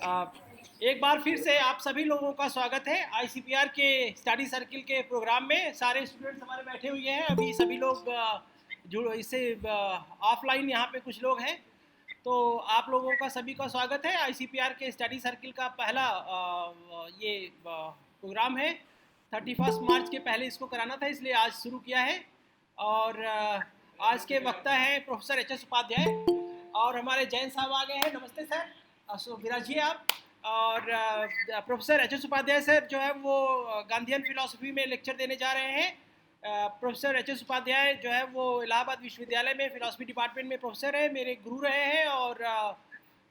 आ, एक बार फिर से आप सभी लोगों का स्वागत है आईसीपीआर के स्टडी सर्किल के प्रोग्राम में। सारे स्टूडेंट्स हमारे बैठे हुए हैं। अभी सभी लोग जुड़ इससे ऑफलाइन यहाँ पे कुछ लोग हैं। तो आप लोगों का सभी का स्वागत है। आईसीपीआर के स्टडी सर्किल का पहला ये प्रोग्राम है। 31 मार्च के पहले इसको कराना था, इसलिए आज शुरू किया है। और आज के वक्ता है प्रोफेसर एच एस उपाध्याय और हमारे जैन साहब आ गए हैं। नमस्ते सर, विराजिए आप। और professor H S Upadhyay sir जो है वो गांधीयन फिलॉसफी में लेक्चर देने जा रहे हैं। प्रोफेसर एच एस उपाध्याय जो है वो इलाहाबाद विश्वविद्यालय में फिलॉसफी डिपार्टमेंट में प्रोफेसर है, मेरे गुरु रहे हैं और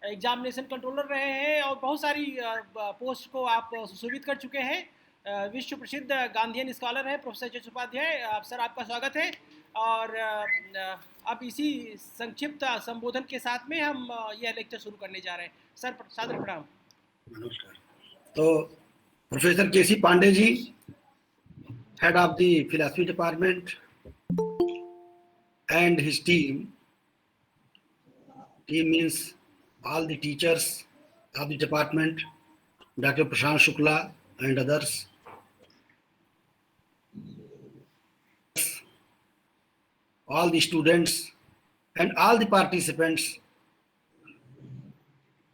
एग्जामिनेशन कंट्रोलर रहे हैं और बहुत सारी पोस्ट को आप सुशोभित कर चुके हैं। विश्व प्रसिद्ध गांधीयन स्कॉलर है professor H S Upadhyay. Sir आपका स्वागत है। और अब इसी संक्षिप्त संबोधन के साथ में हम यह लेक्चर शुरू करने जा रहे हैं। सर सादर प्रणाम। नमस्कार। तो professor K C Pandey ji, head of the philosophy department, and his team means all the teachers of the department, Dr. Prashant Shukla and others, all the students and all the participants,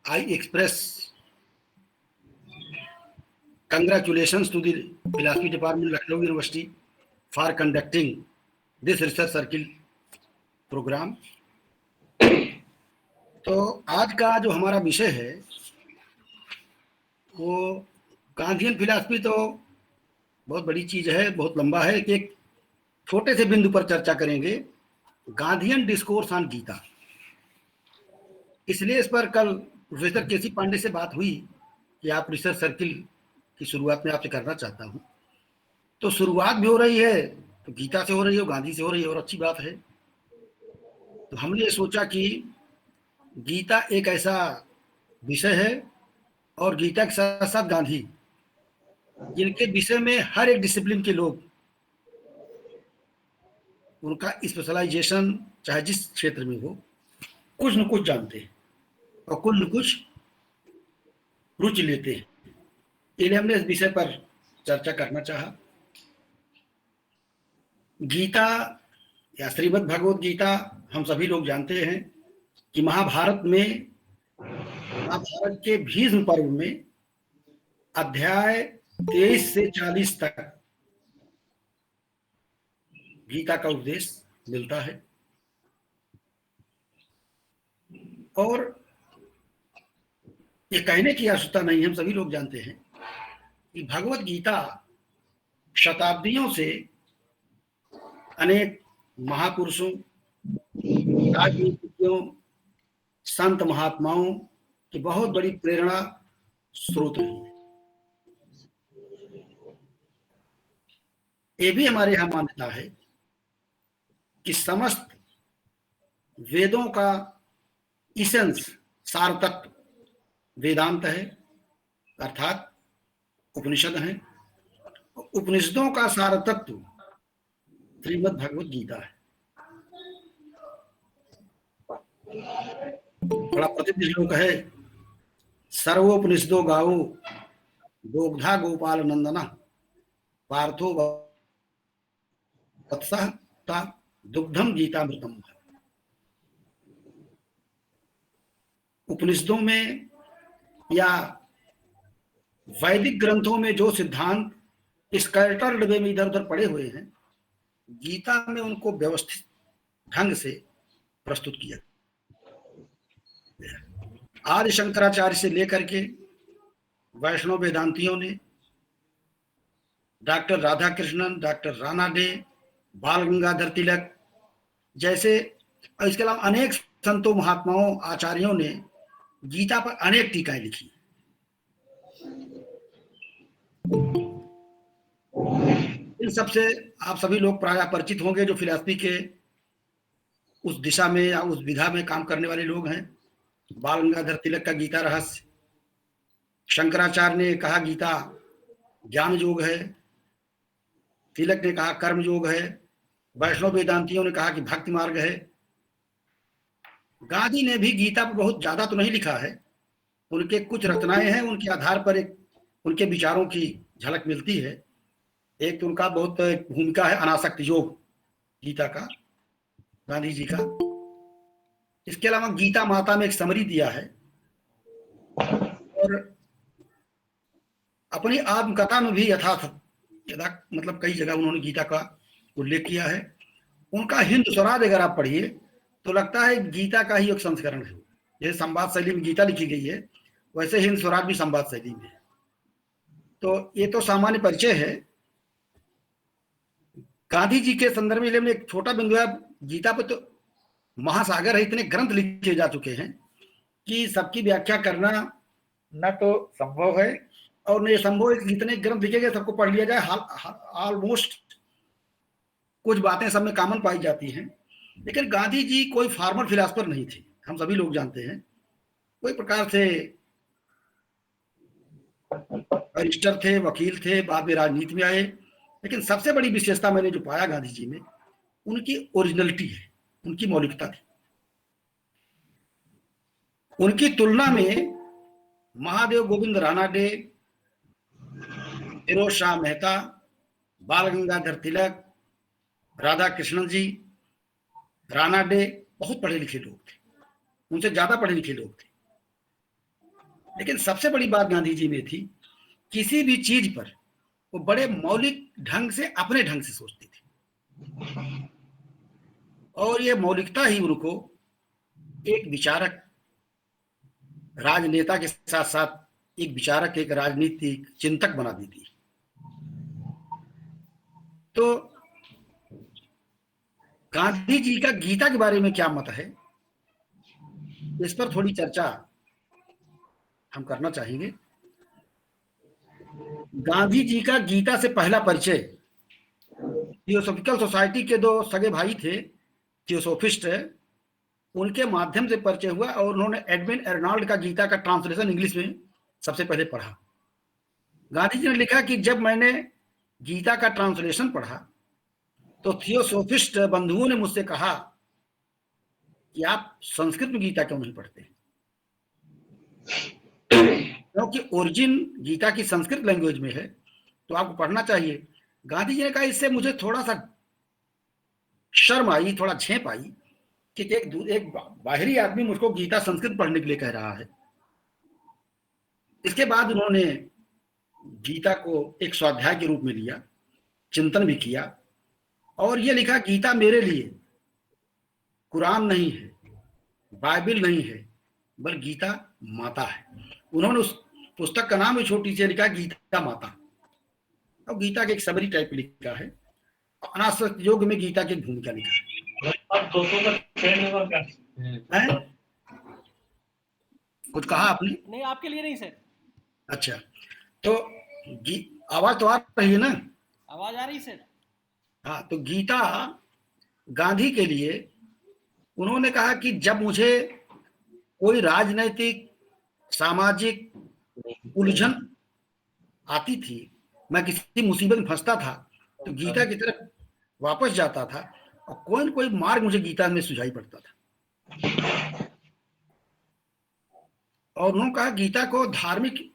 I express congratulations to the philosophy department, Lucknow University, for conducting this research circle program. तो आज का जो हमारा विषय है वो Gandhian philosophy तो बहुत बड़ी चीज है, बहुत लंबा है। एक छोटे से बिंदु पर चर्चा करेंगे, गांधीयन डिस्कोर्स ऑन गीता। इसलिए इस पर कल प्रोफेसर केसी पांडे से बात हुई कि आप रिसर्च सर्किल की शुरुआत में आपसे करना चाहता हूं। तो शुरुआत भी हो रही है तो गीता से हो रही है, गांधी से हो रही है, और अच्छी बात है। तो हमने ये सोचा कि गीता एक ऐसा विषय है और गीता के साथ साथ गांधी, जिनके विषय में हर एक डिसिप्लिन के लोग, उनका स्पेशलाइजेशन चाहे जिस क्षेत्र में हो, कुछ न कुछ जानते हैं और कुछ न कुछ रुचि लेते हैं। इसलिए हमने इस विषय पर चर्चा करना चाहा। गीता या श्रीमद् भगवत गीता हम सभी लोग जानते हैं कि महाभारत के भीष्म पर्व में अध्याय 23 से 40 तक गीता का उपदेश मिलता है। और ये कहने की आवश्यकता नहीं, हम सभी लोग जानते हैं कि भगवत गीता शताब्दियों से अनेक महापुरुषों, राजनीतिज्ञों, संत महात्माओं की बहुत बड़ी प्रेरणा स्रोत रही है। ये भी हमारे यहाँ मान्यता है कि समस्त वेदों का इसेंस, सार तत्व वेदांत है, अर्थात उपनिषद है। उपनिषदों का सार तत्व श्रीमद् भगवत गीता है। बड़ा प्रसिद्ध श्लोक है, सर्वोपनिषदो गावो दोग्धा गोपाल नंदना पार्थो वत्सः ता दुग्धम गीतामृतम। उपनिषदों में या वैदिक ग्रंथों में जो सिद्धांत स्कैटर्ड वे में इधर उधर पड़े हुए हैं, गीता में उनको व्यवस्थित ढंग से प्रस्तुत किया। आदि शंकराचार्य से लेकर के वैष्णव वेदांतियों ने, डॉक्टर राधा कृष्णन, डॉक्टर रानाडे, बाल गंगाधर तिलक जैसे, और इसके अलावा अनेक संतों, महात्माओं, आचार्यों ने गीता पर अनेक टीकाएं लिखी। इन सबसे आप सभी लोग प्रायः परिचित होंगे जो फिलॉसफी के उस दिशा में या उस विधा में काम करने वाले लोग हैं। बाल गंगाधर तिलक का गीता रहस्य, शंकराचार्य ने कहा गीता ज्ञान योग है, तिलक ने कहा कर्म योग है, वैष्णव वेदांतियों ने कहा कि भक्ति मार्ग है। गांधी ने भी गीता पर बहुत ज्यादा तो नहीं लिखा है, उनके कुछ रचनाएं हैं, उनके आधार पर एक उनके विचारों की झलक मिलती है। एक तो उनका बहुत भूमिका है अनासक्त योग गीता का, गांधी जी का। इसके अलावा गीता माता में एक समरी दिया है, और अपनी आत्मकथा में भी मतलब कई जगह उन्होंने गीता का उल्लेख किया है। उनका हिंद स्वराज अगर आप पढ़िए तो लगता है गीता का ही एक संस्करण है। जैसे संवाद शैली में गीता लिखी गई है, वैसे हिंद स्वराज भी संवाद शैली में है। तो ये तो सामान्य परिचय है। गांधी जी के संदर्भ में एक छोटा बिंदु है। गीता पर तो महासागर है, इतने ग्रंथ लिखे जा चुके हैं कि सबकी व्याख्या करना न तो संभव है और न संभव है। जितने ग्रंथ लिखे गए सबको पढ़ लिया जाए, ऑलमोस्ट कुछ बातें सब में कॉमन पाई जाती हैं। लेकिन गांधी जी कोई फॉर्मल फिलासफर नहीं थे, हम सभी लोग जानते हैं। कोई प्रकार से बैरिस्टर थे, वकील थे, बाद में राजनीति में आए। लेकिन सबसे बड़ी विशेषता मैंने जो पाया गांधी जी में, उनकी ओरिजिनलिटी है, उनकी मौलिकता थी। उनकी तुलना में महादेव गोविंद रानाडे, फिरोज शाह मेहता, बाल गंगाधर तिलक, राधा कृष्णन जी, रानाडे बहुत पढ़े लिखे लोग थे, उनसे ज्यादा पढ़े लिखे लोग थे। लेकिन सबसे बड़ी बात गांधी जी में थी, किसी भी चीज पर वो बड़े मौलिक ढंग से, अपने ढंग से सोचते थे। और ये मौलिकता ही उनको एक विचारक, राजनेता के साथ साथ एक विचारक, एक राजनीतिक चिंतक बना देती। तो गांधी जी का गीता के बारे में क्या मत है, इस पर थोड़ी चर्चा हम करना चाहेंगे। गांधी जी का गीता से पहला परिचय थियोसॉफिकल सोसाइटी के दो सगे भाई थे, थियोसॉफिस्ट, उनके माध्यम से परिचय हुआ और उन्होंने एडविन एर्नाल्ड का गीता का ट्रांसलेशन इंग्लिश में सबसे पहले पढ़ा। गांधी जी ने लिखा कि जब मैंने गीता का ट्रांसलेशन पढ़ा तो थियोसॉफिस्ट बंधुओं ने मुझसे कहा कि आप संस्कृत में गीता क्यों नहीं पढ़ते, क्योंकि ओरिजिन गीता की संस्कृत लैंग्वेज में है, तो आपको पढ़ना चाहिए। गांधी जी ने कहा, इससे मुझे थोड़ा सा शर्म आई, थोड़ा झेप आई कि एक बाहरी आदमी मुझको गीता संस्कृत पढ़ने के लिए कह रहा है। इसके बाद उन्होंने गीता को एक स्वाध्याय के रूप में लिया, चिंतन भी किया और ये लिखा, गीता मेरे लिए कुरान नहीं है, बाइबल नहीं है, बल्कि गीता माता है। उन्होंने उस पुस्तक का नाम भी छोटी सी लिखा, गीता माता। और गीता के एक समरी टाइप लिखा है। अनासक्त योग में गीता की भूमिका लिखा है। कुछ कहा आपने? नहीं, आपके लिए नहीं सर। अच्छा, तो आवाज तो आ रही है ना? आवाज आ रही सर। हाँ, तो गीता गांधी के लिए उन्होंने कहा कि जब मुझे कोई राजनैतिक, सामाजिक उलझन आती थी, मैं किसी मुसीबत में फंसता था, तो गीता की तरफ वापस जाता था और कोई न कोई मार्ग मुझे गीता में सुझाई पड़ता था। और उन्होंने कहा, गीता को धार्मिक,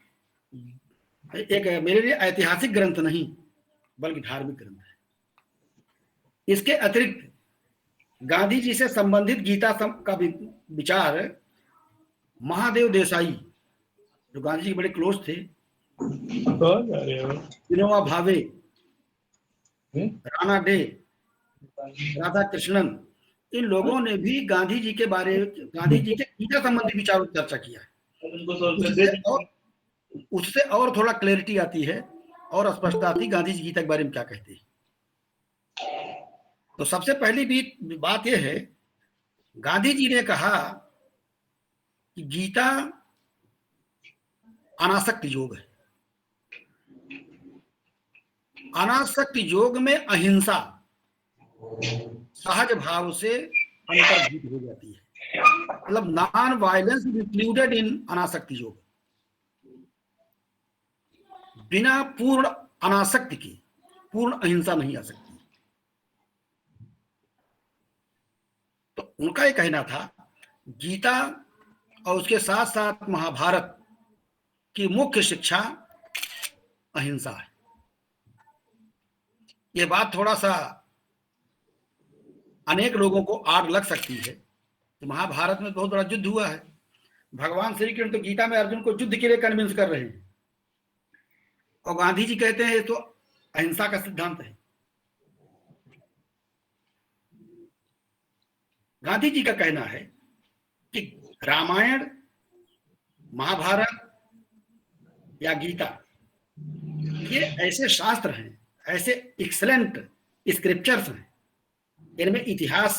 एक मेरे लिए ऐतिहासिक ग्रंथ नहीं बल्कि धार्मिक ग्रंथ है। इसके अतिरिक्त गांधी जी से संबंधित गीता का विचार महादेव देसाई, जो गांधी जी के बड़े क्लोज थे, विनोबा भावे, राणा डे, राधा कृष्णन, इन लोगों ने भी गांधी जी के गीता संबंधी विचारों पर चर्चा किया है। उससे और थोड़ा क्लैरिटी आती है और स्पष्टता आती है गांधी जी गीता के बारे में क्या कहते हैं। तो सबसे पहली बात यह है, गांधी जी ने कहा कि गीता अनासक्त योग है। अनासक्त योग में अहिंसा सहज भाव से अंतर्भूत हो जाती है, मतलब नॉन वायलेंस इंक्लूडेड इन अनासक्त योग। बिना पूर्ण अनासक्ति के पूर्ण अहिंसा नहीं आ सकती। तो उनका ये कहना था, गीता और उसके साथ साथ महाभारत की मुख्य शिक्षा अहिंसा है। ये बात थोड़ा सा अनेक लोगों को आड़ लग सकती है कि महाभारत में बहुत बड़ा युद्ध हुआ है, भगवान श्री कृष्ण तो गीता में अर्जुन को युद्ध के लिए कन्विंस कर रहे हैं, और गांधी जी कहते हैं ये तो अहिंसा का सिद्धांत है। गांधी जी का कहना है कि रामायण, महाभारत या गीता ये ऐसे शास्त्र हैं, ऐसे एक्सलेंट स्क्रिप्चर्स हैं, इनमें इतिहास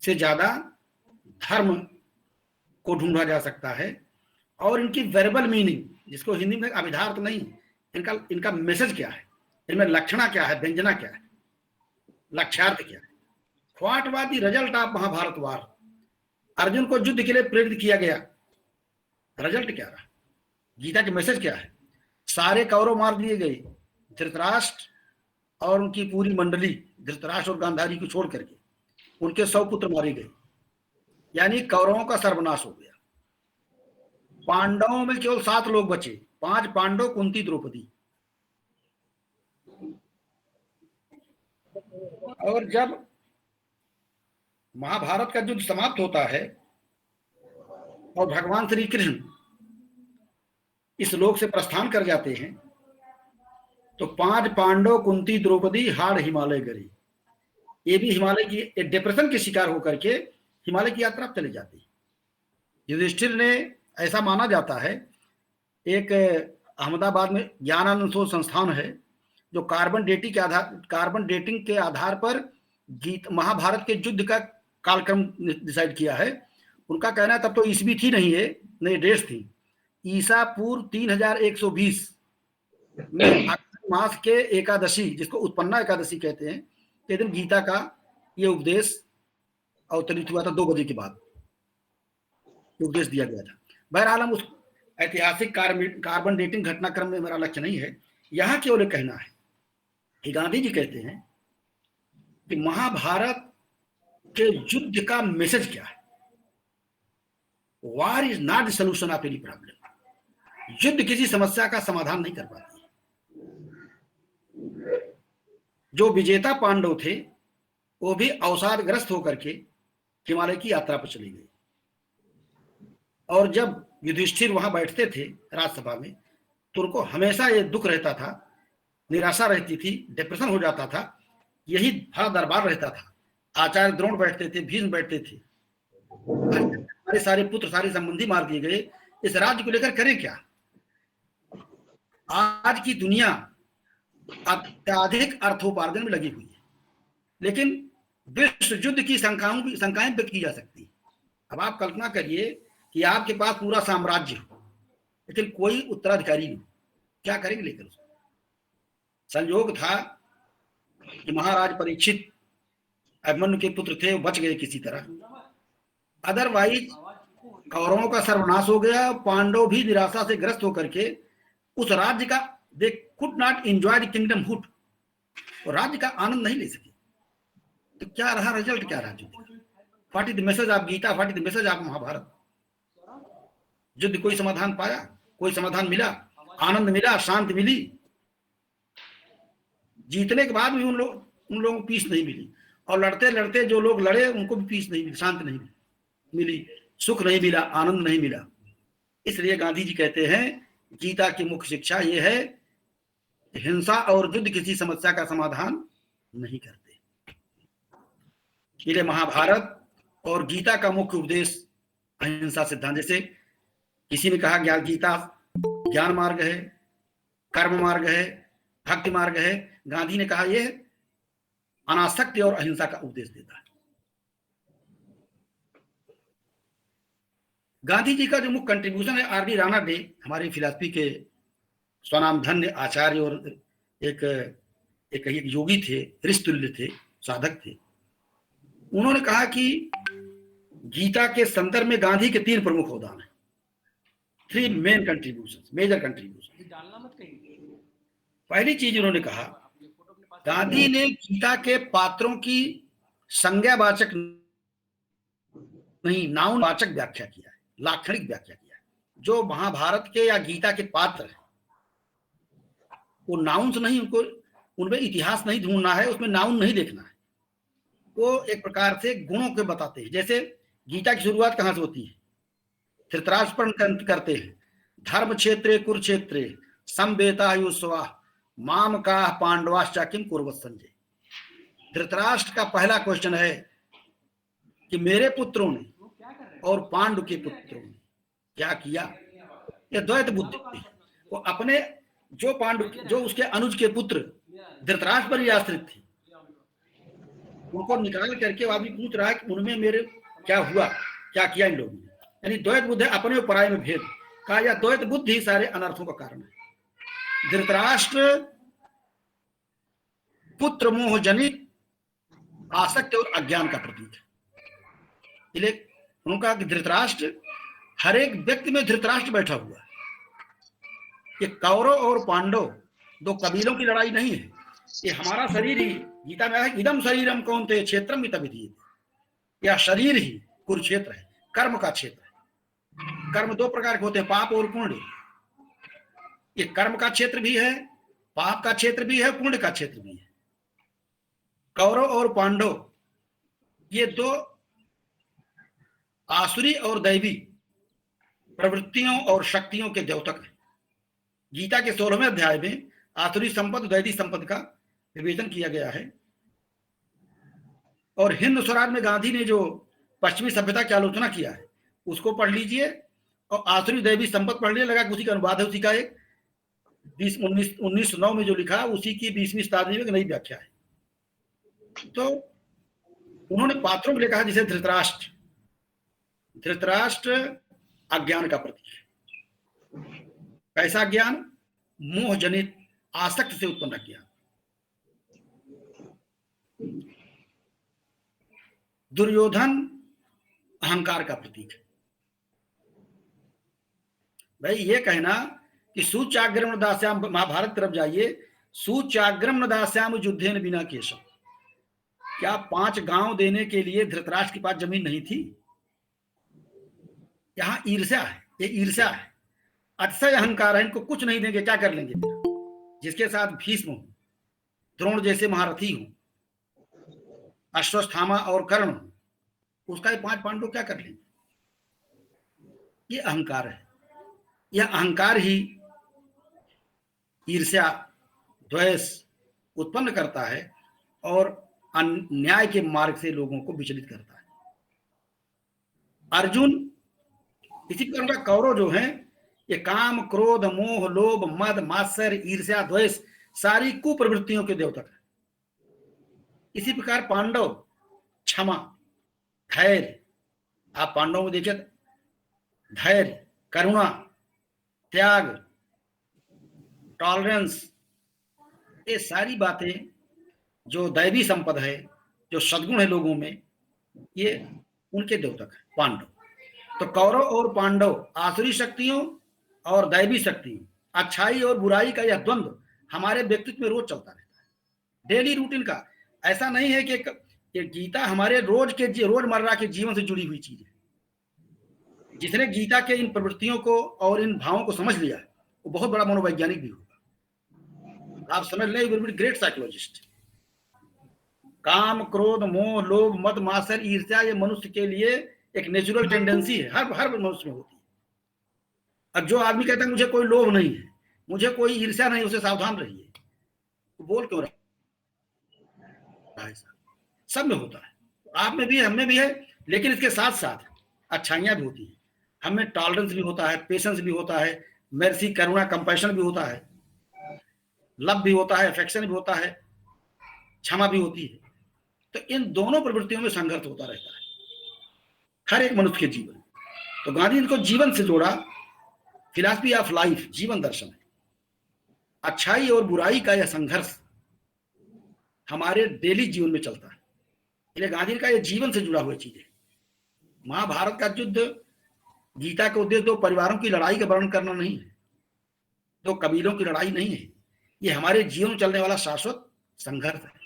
से ज्यादा धर्म को ढूंढा जा सकता है, और इनकी वर्बल मीनिंग, जिसको हिंदी में अभिधार्थ नहीं, इनका मैसेज क्या है, इनमें लक्षणा क्या है, व्यंजना क्या है, लक्ष्यार्थ क्या है। What was the result of Mahabharata war? Arjun को युद्ध के लिए प्रेरित किया गया, रिजल्ट क्या रहा? गीता के मैसेज क्या है? सारे कौरव मार दिए गए, धृतराष्ट्र और उनकी पूरी मंडली, धृतराष्ट्र और गांधारी को छोड़ करके उनके 100 पुत्र मारे गए, यानी कौरवों का सर्वनाश हो गया। पांडवों में केवल 7 लोग बचे, 5 पांडव, कुंती, द्रौपदी। और जब महाभारत का युद्ध समाप्त होता है और भगवान श्री कृष्ण इस लोक से प्रस्थान कर जाते हैं, तो 5 पांडव, कुंती, द्रौपदी हाड़ हिमालय गए। ये भी हिमालय की डिप्रेशन के शिकार होकर के हिमालय की यात्रा चले जाते हैं। युधिष्ठिर ने, ऐसा माना जाता है, एक अहमदाबाद में ज्ञानानंद शोध संस्थान है जो कार्बन डेटिंग के आधार पर महाभारत के युद्ध का कालक्रम डिसाइड किया है। उनका कहना है तब तो ईस्वी थी नहीं है, नई डेट्स थी। ईसा पूर्व 3120 में मास के एकादशी, जिसको उत्पन्ना एकादशी कहते हैं, के दिन गीता का ये उपदेश अवतरित हुआ था। 2 बजे के बाद उपदेश दिया गया था। बहरहाल हम उस ऐतिहासिक कार्बन डेटिंग घटनाक्रम में मेरा लक्ष्य नहीं है। यहाँ केवल कहना है कि गांधी जी कहते हैं कि महाभारत के युद्ध का मैसेज क्या है? वार is not the solution of any problem. युद्ध किसी समस्या का समाधान नहीं कर पाती। जो विजेता पांडव थे वो भी अवसादग्रस्त होकर के हिमालय की यात्रा पर चले गए, और जब युधिष्ठिर वहां बैठते थे राज्यसभा में, तो उनको हमेशा ये दुख रहता था, निराशा रहती थी, डिप्रेशन हो जाता था। यही बड़ा दरबार रहता था। आचार्य द्रोण बैठते थे, भीष्म बैठते थे, हमारे सारे पुत्र, सारे संबंधी मार दिए गए, इस राज्य को लेकर करें क्या? आज की दुनिया अत्यधिक अर्थोपार्जन में लगी हुई है, लेकिन विश्व युद्ध की शंकाएं व्यक्त की जा सकती है। अब आप कल्पना करिए कि आपके पास पूरा साम्राज्य हो, लेकिन कोई उत्तराधिकारी नहीं, क्या करेंगे लेकर उसको? संयोग था कि महाराज परीक्षित अभिमन्यु के पुत्र थे, वो बच गए किसी तरह। अदरवाइज कौरवों का सर्वनाश हो गया। पांडव भी निराशा से ग्रस्त होकर के उस राज्य का, they could not enjoy the kingdom hood, और राज्य का आनंद नहीं ले सके। तो क्या रहा रिजल्ट, क्या रहा युद्ध? What is the message of Gita, what is the message of Mahabharata? युद्ध कोई समाधान पाया? कोई समाधान मिला? आनंद मिला? शांति मिली? जीतने के बाद भी उन लोगों को पीस नहीं मिली, और लड़ते लड़ते जो लोग लड़े उनको भी पीस नहीं मिली, शांति नहीं मिली, सुख नहीं मिला, आनंद नहीं मिला। इसलिए गांधी जी कहते हैं गीता की मुख्य शिक्षा ये है, हिंसा और युद्ध किसी समस्या का समाधान नहीं करते। इसलिए महाभारत और गीता का मुख्य उपदेश अहिंसा सिद्धांत। जैसे किसी ने कहा गीता ज्ञान मार्ग है, कर्म मार्ग है, भक्ति मार्ग है, गांधी ने कहा यह अनासक्ति और अहिंसा का उपदेश देता है। गांधी जी का जो मुख्य कंट्रीब्यूशन है, आर डी राणा डे हमारे फिलॉसफी के स्वनामधन्य आचार्य और एक योगी थे, ऋषितुल्य थे, साधक थे। उन्होंने कहा कि गीता के संदर्भ में गांधी के 3 प्रमुख अवदान हैं, 3 मेन कंट्रीब्यूशन, मेजर कंट्रीब्यूशन। पहली चीज उन्होंने कहा, गांधी ने गीता के पात्रों की संज्ञावाचक नहीं, नाउनवाचक व्याख्या किया है, लाक्षणिक व्याख्या किया है। जो महाभारत के या गीता के पात्र हैं, वो नाउन्स नहीं, उनको उनमें इतिहास नहीं ढूंढना है, उसमें नाउन नहीं देखना है, वो एक प्रकार से गुणों के बताते हैं। जैसे गीता की शुरुआत कहाँ से होती है? धृतराष्ट्र करते हैं, धर्म क्षेत्रे कुरुक्षेत्रे समवेतायुस्वा माम का पांडवाश्चा किम कुर्वत संजय। धृतराष्ट्र का पहला क्वेश्चन है कि मेरे पुत्रों ने और पांडु के पुत्रों ने क्या किया। यह द्वैत बुद्धि, वो अपने जो उसके अनुज के पुत्र धृतराष्ट्र पर ही आश्रित थे, उनको निकाल करके वो आदमी पूछ रहा है कि उनमें मेरे क्या हुआ, क्या किया इन लोगों ने। यानी द्वैत बुद्धि, अपने और पराये में भेद का, या द्वैत बुद्धि ही सारे अनर्थों का कारण है। धृतराष्ट्र पुत्र मोह जनित आसक्ति और अज्ञान का प्रतीक है। इसलिए उन्होंने कहा कि धृतराष्ट्र, हर एक व्यक्ति में धृतराष्ट्र बैठा हुआ है। ये कौरव और पांडव दो कबीलों की लड़ाई नहीं है, ये हमारा शरीर ही, गीता में है इदम शरीरम कौन्तेय क्षेत्रम वितविधीयते, यह शरीर ही कुरुक्षेत्र है, कर्म का क्षेत्र है। कर्म दो प्रकार के होते हैं, पाप और पुण्य। ये कर्म का क्षेत्र भी है, पाप का क्षेत्र भी है, पुण्य का क्षेत्र भी है। कौरव और पांडव ये दो आसुरी और दैवी प्रवृत्तियों और शक्तियों के द्योतक हैं। गीता के 16वें अध्याय में आसुरी संपद, दैवी संपद का विवेचन किया गया है। और हिंद स्वराज में गांधी ने जो पश्चिमी सभ्यता की आलोचना किया है उसको पढ़ लीजिए, और आसुरी दैवी संपद पढ़ लीजिए, लगा कि उसी का अनुवाद है, उसी का एक 1909 में जो लिखा उसी की 20वीं शताब्दी में एक नई व्याख्या है। तो उन्होंने पात्रों के लिए कहा, जैसे धृतराष्ट्र, धृतराष्ट्र अज्ञान का प्रतीक है। कैसा ज्ञान? मोह जनित आसक्ति से उत्पन्न ज्ञान। दुर्योधन अहंकार का प्रतीक है। भाई ये कहना कि सूचाग्रम न दास्याम, महाभारत तरफ जाइए, सूचाग्रम न दास्याम युद्धेन बिना केशव, क्या 5 गांव देने के लिए धृतराष्ट्र के पास जमीन नहीं थी? यहां ईर्ष्या है, ये ईर्ष्या है, अतिशय अहंकार है, इनको कुछ नहीं देंगे, क्या कर लेंगे? जिसके साथ भीष्म हो, द्रोण जैसे महारथी हो, अश्वत्थामा और कर्ण हो, उसका ये 5 पांडव क्या कर लेंगे? ये अहंकार है। यह अहंकार ही ईर्ष्या, द्वेष उत्पन्न करता है और अन्याय के मार्ग से लोगों को विचलित करता है। अर्जुन, इसी प्रकार का कौरव जो है, ये काम, क्रोध, मोह, लोभ, मद, मात्सर्य, ईर्ष्या, द्वेष सारी कुप्रवृत्तियों के द्योतक है। इसी प्रकार पांडव क्षमा, धैर्य, आप पांडवों में देखिए, धैर्य, करुणा, त्याग, टॉलरेंस, ये सारी बातें जो दैवी संपद है, जो सद्गुण है लोगों में, ये उनके द्योतक है पांडव। तो कौरव और पांडव आसुरी शक्तियों और दैवी शक्तियों, अच्छाई और बुराई का यह द्वंद्व हमारे व्यक्तित्व में रोज चलता रहता है, डेली रूटीन का। ऐसा नहीं है कि गीता हमारे रोजमर्रा के जीवन से जुड़ी हुई चीज है। जिसने गीता के इन प्रवृत्तियों को और इन भावों को समझ लिया वो बहुत बड़ा मनोवैज्ञानिक भी होगा। आप समझ लें, विल बी ग्रेट साइकोलॉजिस्ट। काम, क्रोध, मोह, लोभ, मद, मात्सर्य, ईर्ष्या, ये मनुष्य के लिए एक नेचुरल टेंडेंसी है, हर मनुष्य में होती है। अब जो आदमी कहता है मुझे कोई लोभ नहीं है, मुझे कोई ईर्ष्या नहीं, उसे सावधान रहिए, तो बोल क्यों रहा है? सब में होता है, आप में भी है, हम में भी है, लेकिन इसके साथ साथ अच्छाइयां भी होती है। हमें टॉलरेंस भी होता है, पेशेंस भी होता है, मेर्सी, करुणा, कंपैशन भी होता है, लव भी होता है, अफेक्शन भी होता है, क्षमा भी होती है। तो इन दोनों प्रवृत्तियों में संघर्ष होता रहता है हर एक मनुष्य के जीवन। तो गांधी ने को जीवन से जोड़ा, फिलॉसफी ऑफ लाइफ, जीवन दर्शन है। अच्छाई और बुराई का यह संघर्ष हमारे डेली जीवन में चलता है, इसलिए गांधी का यह जीवन से जुड़ा हुआ चीज है। महाभारत का युद्ध, गीता का उद्देश्य दो परिवारों की लड़ाई का वर्णन करना नहीं है, दो कबीलों की लड़ाई नहीं है, ये हमारे जीवन में चलने वाला शाश्वत संघर्ष है।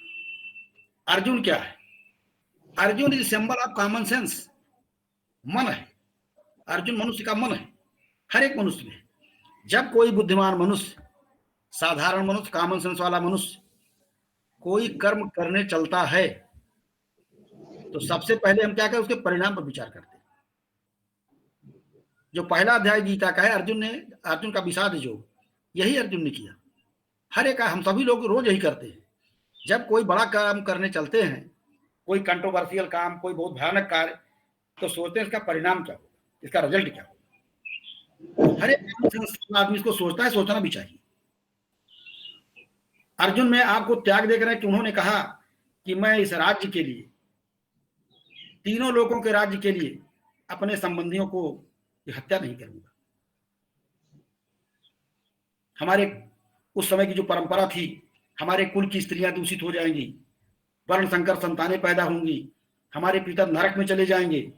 अर्जुन क्या है? Arjun is symbol of common sense, मन है। अर्जुन मनुष्य का मन है, हर एक मनुष्य में। जब कोई बुद्धिमान मनुष्य, साधारण मनुष्य, कॉमन सेंस वाला मनुष्य कोई कर्म करने चलता है तो सबसे पहले हम क्या करें, उसके परिणाम पर विचार करते हैं। जो पहला अध्याय गीता का है, अर्जुन का विषाद योग, यही अर्जुन ने किया। हर एक, हम सभी लोग रोज यही करते हैं। जब कोई बड़ा काम करने चलते हैं, कोई कंट्रोवर्शियल काम, कोई बहुत भयानक कार्य, तो सोचते हैं इसका परिणाम क्या होगा, इसका रिजल्ट क्या होगा। हर एक आदमी इसको सोचता है, सोचना भी चाहिए। अर्जुन में आपको त्याग देख रहे हैं कि उन्होंने कहा कि मैं इस राज्य के लिए, तीनों लोगों के राज्य के लिए अपने संबंधियों को हत्या नहीं करूंगा। हमारे उस समय की जो परंपरा थी, हमारे कुल की स्त्रियां दूषित हो जाएंगी, वर्ण संकर संतानें पैदा होंगी, हमारे पिता नरक में चले जाएंगे।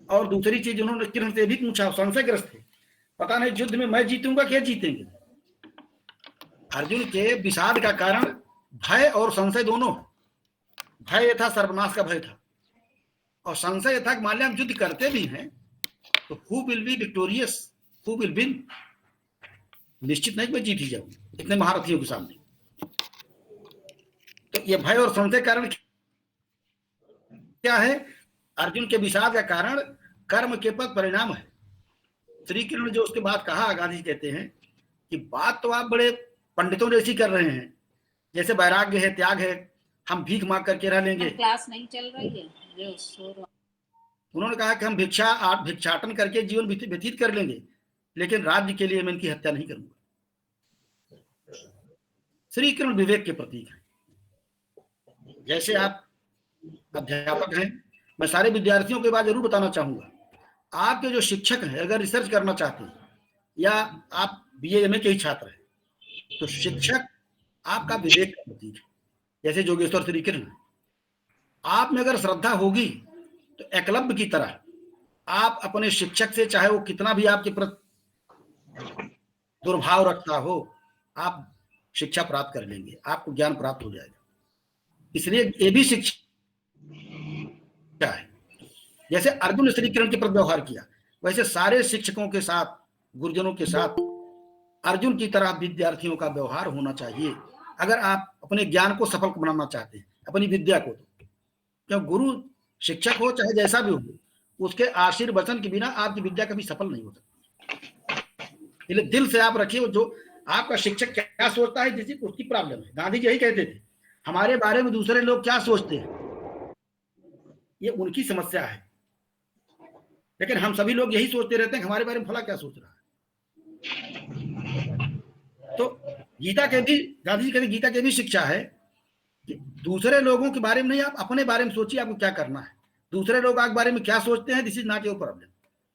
और दूसरी चीज उन्होंने कृष्ण से भी पूछा, संशयग्रस्त थे, पता नहीं युद्ध में मैं जीतूंगा क्या जीतेंगे। अर्जुन के विषाद का कारण भय और संशय दोनों। भय था, सर्वनाश का भय था, और संशय था कि मान लिया हम युद्ध करते भी हैं तो who will be victorious, who will win. निश्चित नहीं मैं जीत ही जाऊंगा इतने महारथियों के सामने। तो ये भय और संशय कारण क्या है? अर्जुन के विषाद का कारण कर्म के पद परिणाम है। श्री कृष्ण ने जो उसके बाद कहा, गांधी जी कहते हैं कि बात तो आप बड़े पंडितों जैसी कर रहे हैं, जैसे वैराग्य है, त्याग है, हम भीख मांग करके रह लेंगे। क्लास नहीं चल रही है जो शोर। उन्होंने कहा कि हम भिक्षाटन करके जीवन व्यतीत कर लेंगे, लेकिन राज्य के लिए मैं इनकी हत्या नहीं करूंगा। श्री कृष्ण विवेक के प्रतीक हैं। जैसे आप अध्यापक हैं, मैं सारे विद्यार्थियों के बाद जरूर बताना चाहूंगा, आपके जो शिक्षक हैं अगर रिसर्च करना चाहते हैं, या आप बीए एमए के ही छात्र हैं, तो शिक्षक आपका विवेक का प्रतीक है। जैसे जोगेश्वर श्री कृष्ण, आप में अगर श्रद्धा होगी तो एकलव्य की तरह आप अपने शिक्षक से, चाहे वो कितना भी आपके प्रति दुर्भाव रखता हो, आप शिक्षा प्राप्त कर लेंगे, आपको ज्ञान प्राप्त हो जाएगा। इसलिए ये भी शिक्षा है। जैसे अर्जुन ने श्री कृष्ण के प्रति व्यवहार किया, वैसे सारे शिक्षकों के साथ, गुरुजनों के साथ अर्जुन की तरह विद्यार्थियों का व्यवहार होना चाहिए, अगर आप अपने ज्ञान को सफल बनाना चाहते हैं, अपनी विद्या को। क्यों? गुरु शिक्षक हो चाहे जैसा भी हो, उसके आशीर्वचन के बिना आपकी विद्या कभी सफल नहीं हो सकती। इसलिए दिल से आप रखिए, जो आपका शिक्षक क्या सोचता है, जिसकी उसकी प्रॉब्लम है। गांधी जी यही कहते थे, हमारे बारे में दूसरे लोग क्या सोचते हैं ये उनकी समस्या है, लेकिन हम सभी लोग यही सोचते रहते हैं हमारे बारे में फला क्या सोच रहा है। तो गीता के भी, गांधी जी कहते गीता के भी शिक्षा है कि दूसरे लोगों के बारे में नहीं, आप अपने बारे में सोचिए आपको क्या करना है। दूसरे लोग आपके बारे में क्या सोचते हैं, this is not your problem,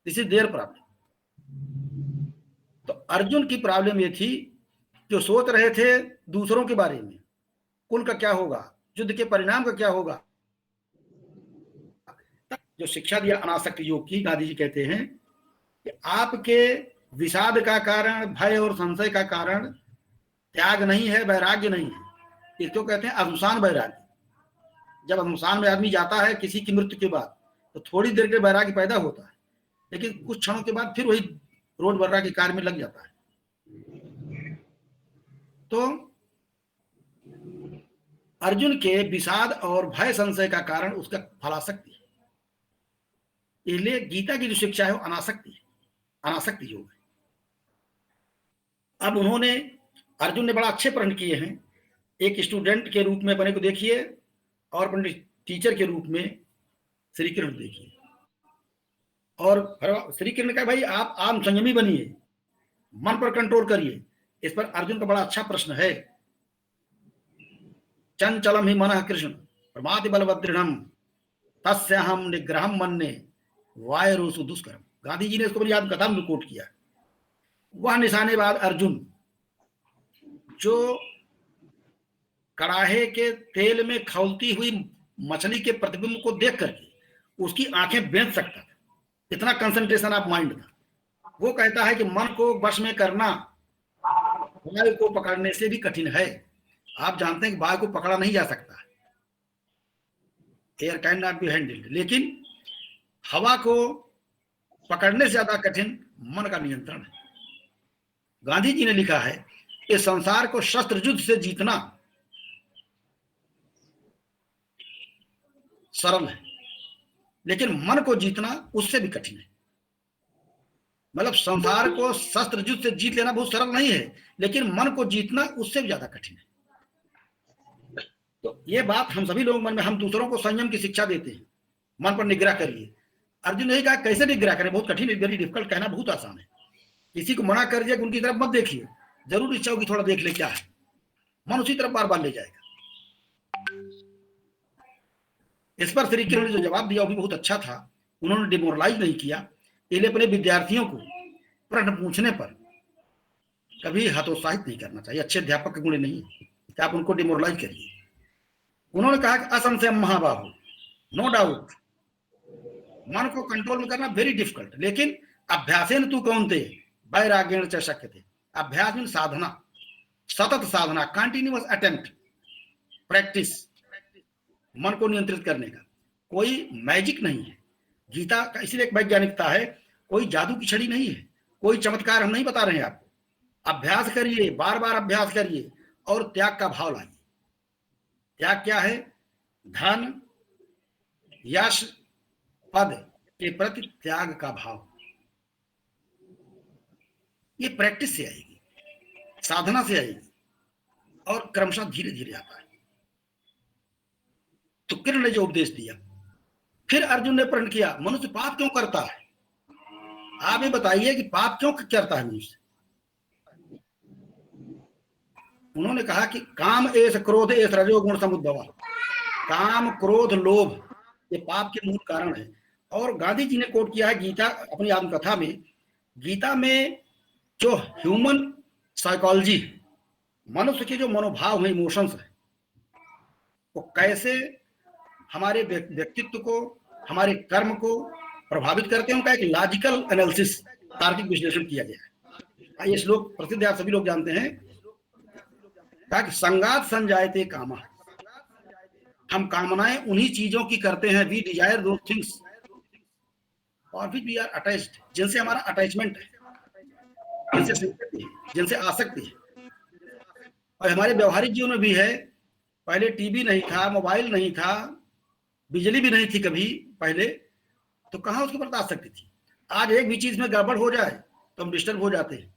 this is their problem. तो अर्जुन की प्रॉब्लम ये थी, जो सोच रहे थे दूसरों के बारे में, कुल का क्या होगा, युद्ध के परिणाम का क्या होगा। जो शिक्षा दिया अनासक्त योग की, गांधी जी कहते हैं कि आपके विषाद का कारण, भय और संशय का कारण त्याग नहीं है, वैराग्य नहीं है, इसको कहते हैं अनुसान वैराग्य। जब अनुसान में आदमी जाता है किसी की मृत्यु के बाद, तो थोड़ी देर के वैराग्य पैदा होता है, लेकिन कुछ क्षणों के बाद फिर वही रोजमर्रा के कार्य में लग जाता है। तो अर्जुन के विषाद और भय संशय का कारण उसका फलासक्ति है। इसलिए गीता की जो शिक्षा है वो अनासक्ति है, अनासक्ति योग है। अब अर्जुन ने बड़ा अच्छे प्रश्न किए हैं। एक स्टूडेंट के रूप में बने को देखिए, और अपने टीचर के रूप में श्री कृष्ण देखिए। और श्री कृष्ण का भाई आप आम संयमी बनिए, मन पर कंट्रोल करिए। इस पर अर्जुन का बड़ा अच्छा प्रश्न है। चंचलम ही मन कृष्ण प्रमाति बलवदृढ़ तस्य हम निग्रहम मन्ये वायुरुसु दुष्करम। गांधी जी ने इसको बड़ी याद कथा में कोट किया। वह निशानेबाज अर्जुन जो कड़ाहे के तेल में खौलती हुई मछली के प्रतिबिंब को देख करके उसकी आंखें बेच सकता था, इतना कंसंट्रेशन ऑफ माइंड था। वो कहता है कि मन को वश में करना वायु को पकड़ने से भी कठिन है। आप जानते हैं कि वायु को पकड़ा नहीं जा सकता, air can not be handled, लेकिन हवा को पकड़ने से ज्यादा कठिन मन का नियंत्रण है। गांधी जी ने लिखा है कि संसार को शस्त्र युद्ध से जीतना सरल है, लेकिन मन को जीतना उससे भी कठिन है। मतलब संसार को शस्त्र युद्ध से जीत लेना बहुत सरल नहीं है, लेकिन मन को जीतना उससे भी ज्यादा कठिन है। तो ये बात हम सभी लोग मन में, हम दूसरों को संयम की शिक्षा देते हैं, मन पर निग्रह करिए। अर्जुन ने कहा कैसे निग्रह करें, बहुत कठिन है, वेरी डिफिकल्ट, कहना बहुत आसान है। किसी को मना कर दिया कि उनकी तरफ मत देखिए, जरूर इच्छा होगी थोड़ा देख ले क्या है, मन उसी तरफ बार बार ले जाएगा। इस पर श्री कृष्ण ने जो जवाब दिया वो भी बहुत अच्छा था। उन्होंने डिमोरलाइज नहीं किया। इसलिए अपने विद्यार्थियों को प्रश्न पूछने पर कभी हतोत्साहित नहीं करना चाहिए। अच्छे अध्यापक के गुण नहीं कि आप उनको डिमोरलाइज करिए। उन्होंने कहा कि असंशय महाबाहु, नो डाउट, मन को कंट्रोल में करना वेरी डिफिकल्ट, लेकिन अभ्यासेन तू कौनते वैराग्येण च शक्यते। अभ्यास में साधना, सतत साधना, कंटिन्यूअस अटेम्प्ट, प्रैक्टिस, मन को नियंत्रित करने का। कोई मैजिक नहीं है गीता का, इसलिए एक वैज्ञानिकता है, कोई जादू की छड़ी नहीं है, कोई चमत्कार हम नहीं बता रहे हैं आपको। अभ्यास करिए, बार बार अभ्यास करिए और त्याग का भाव लाइए। त्याग क्या है? धन, यश, पद के प्रति त्याग का भाव। ये प्रैक्टिस से आएगी, साधना से आएगी और क्रमशः धीरे धीरे आता है। तो कृष्ण ने जो उपदेश दिया, फिर अर्जुन ने प्रश्न किया मनुष्य पाप क्यों करता है? आप ये बताइए कि पाप क्यों करता है मनुष्य? उन्होंने कहा कि काम एस क्रोध एस रजोगुण समुद्भव। काम, क्रोध, लोभ ये पाप के मूल कारण है। और गांधी जी ने कोट किया है गीता अपनी आत्मकथा में। गीता में जो ह्यूमन साइकोलॉजी, मनुष्य के जो मनोभाव है, इमोशंस है, वो कैसे हमारे व्यक्तित्व को, हमारे कर्म को प्रभावित करते हैं, उनका एक लॉजिकल एनालिसिस, तार्किक विश्लेषण किया गया है। ये श्लोक प्रसिद्ध है, आप सभी लोग जानते हैं। कहा कि संगात संजायते कामा, हम कामनाएं उन्हीं चीजों की करते हैं, वी डिजायर दोज थिंग्स और वी आर अटैच्ड, जिनसे हमारा अटैचमेंट है, जिनसे सिंपैथी है, जिनसे आसक्ति है। और हमारे व्यवहारिक जीवन में भी है। पहले टीवी नहीं था, मोबाइल नहीं था, बिजली भी नहीं थी कभी पहले, तो कहाँ उसके प्रति आसक्ति थी। आज एक भी चीज में गड़बड़ हो जाए तो हम डिस्टर्ब हो जाते हैं।